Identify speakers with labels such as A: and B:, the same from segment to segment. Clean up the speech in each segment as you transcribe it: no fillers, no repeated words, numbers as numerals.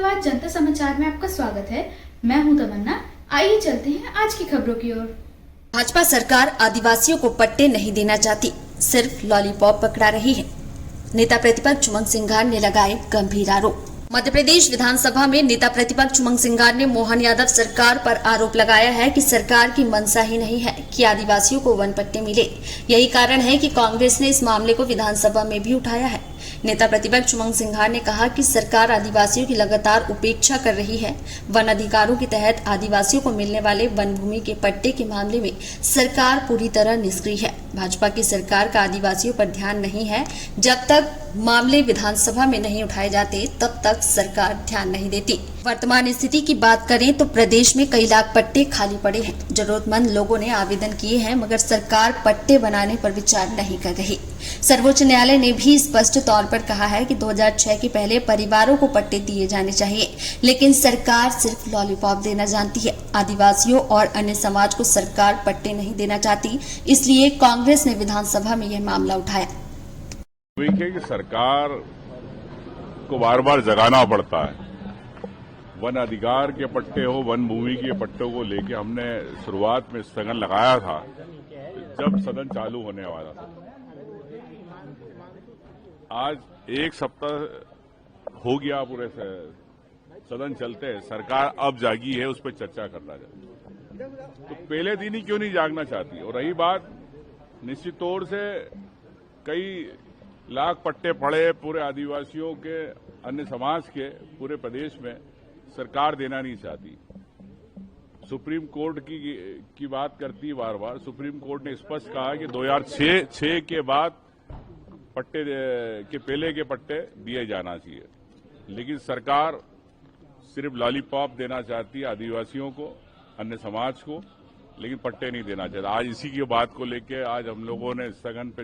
A: आवाज जनता समाचार में आपका स्वागत है। मैं हूं तमन्ना। आइए चलते हैं आज की खबरों की ओर।
B: भाजपा सरकार आदिवासियों को पट्टे नहीं देना चाहती, सिर्फ लॉलीपॉप पकड़ा रही है। नेता प्रतिपक्ष उमंग सिंघार ने लगाए गंभीर आरोप। मध्य प्रदेश विधानसभा में नेता प्रतिपक्ष उमंग सिंघार ने मोहन यादव सरकार पर आरोप लगाया है कि सरकार की मंशा ही नहीं है कि आदिवासियों को वन पट्टे मिले। यही कारण है कि कांग्रेस ने इस मामले को विधानसभा में भी उठाया है। नेता प्रतिपक्ष उमंग सिंघार ने कहा कि सरकार आदिवासियों की लगातार उपेक्षा कर रही है। वन अधिकारों के तहत आदिवासियों को मिलने वाले वन भूमि के पट्टे के मामले में सरकार पूरी तरह निष्क्रिय है। भाजपा की सरकार का आदिवासियों पर ध्यान नहीं है। जब तक मामले विधानसभा में नहीं उठाए जाते तब तक सरकार ध्यान नहीं देती। वर्तमान स्थिति की बात करें तो प्रदेश में कई लाख पट्टे खाली पड़े हैं। जरूरतमंद लोगों ने आवेदन किए हैं, मगर सरकार पट्टे बनाने पर विचार नहीं कर रही। सर्वोच्च न्यायालय ने भी स्पष्ट तौर पर कहा है कि 2006 के पहले परिवारों को पट्टे दिए जाने चाहिए, लेकिन सरकार सिर्फ लॉलीपॉप देना जानती है। आदिवासियों और अन्य समाज को सरकार पट्टे नहीं देना चाहती, इसलिए कांग्रेस ने विधानसभा में यह मामला उठाया।
C: देखिए कि सरकार को बार बार जगाना पड़ता है। वन अधिकार के पट्टे हो, वन भूमि के पट्टों को लेके हमने शुरुआत में स्थगन लगाया था जब सदन चालू होने वाला था। आज एक सप्ताह हो गया पूरे सदन चलते, सरकार अब जागी है, उस पर चर्चा करना चाहिए। तो पहले दिन ही क्यों नहीं जागना चाहती? और रही बात, निश्चित तौर से कई लाख पट्टे पड़े पूरे आदिवासियों के, अन्य समाज के पूरे प्रदेश में, सरकार देना नहीं चाहती। सुप्रीम कोर्ट की बात करती बार बार। सुप्रीम कोर्ट ने स्पष्ट कहा कि 2006 के बाद पट्टे के पहले के पट्टे दिए जाना चाहिए, लेकिन सरकार सिर्फ लॉलीपॉप देना चाहती है आदिवासियों को, अन्य समाज को, लेकिन पट्टे नहीं देना चाहता। आज इसी की बात को लेके आज हम लोगों ने स्थगन पे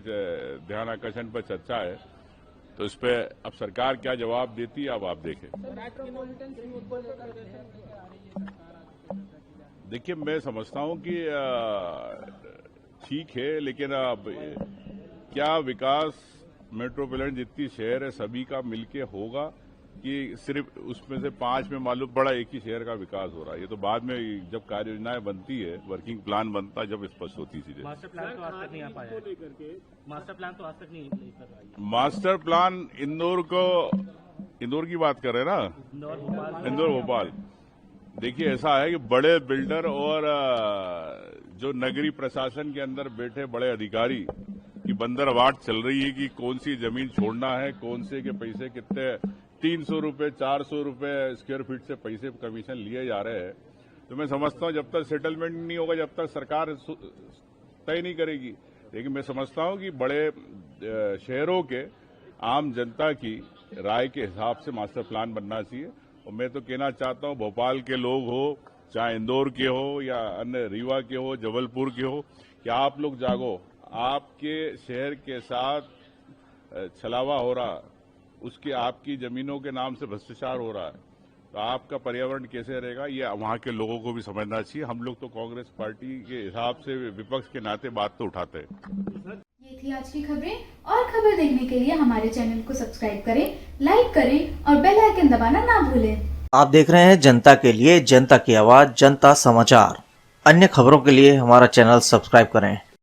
C: ध्यान आकर्षण पर चर्चा है, तो इस पे अब सरकार क्या जवाब देती है, अब आप देखें। देखिए, मैं समझता हूं कि ठीक है, लेकिन अब क्या विकास मेट्रोपोलिटन जितनी शहर है सभी का मिलके होगा कि सिर्फ उसमें से 5 में मालूम पड़ा एक ही शहर का विकास हो रहा है? ये तो बाद में जब कार्य योजनाएं बनती है, वर्किंग प्लान बनता है, जब स्पष्ट होती चीजें।
D: मास्टर प्लान तो आज तक नहीं आ पाया है। मास्टर प्लान तो आज तक नहीं कर पाई है।
C: मास्टर प्लान इंदौर की बात कर रहे हैं ना? इंदौर भोपाल। देखिए, ऐसा है कि बड़े बिल्डर और जो नगरीय प्रशासन के अंदर बैठे बड़े अधिकारी की बंदरवाट चल रही है कि कौन सी जमीन छोड़ना है, कौन से के पैसे कितने, 300 रुपए 400 रुपए स्क्वायर फीट से पैसे कमीशन लिए जा रहे हैं। तो मैं समझता हूं जब तक सेटलमेंट नहीं होगा, जब तक सरकार तय नहीं करेगी। लेकिन मैं समझता हूं कि बड़े शहरों के आम जनता की राय के हिसाब से मास्टर प्लान बनना चाहिए। और मैं तो कहना चाहता हूं, भोपाल के लोग हो, चाहे इंदौर के हो या अन्य रीवा के हो, जबलपुर के हो, कि आप लोग जागो। आपके शहर के साथ छलावा हो रहा, उसकी आपकी जमीनों के नाम से भ्रष्टाचार हो रहा है, तो आपका पर्यावरण कैसे रहेगा, ये वहां के लोगों को भी समझना चाहिए। हम लोग तो कांग्रेस पार्टी के हिसाब से विपक्ष के नाते बात तो उठाते हैं।
A: ये थी आज की खबरें। और खबर देखने के लिए हमारे चैनल को सब्सक्राइब करें, लाइक करें और बेल आइकन दबाना ना भूलें।
E: आप देख रहे हैं जनता के लिए, जनता की आवाज, जनता समाचार। अन्य खबरों के लिए हमारा चैनल सब्सक्राइब करें।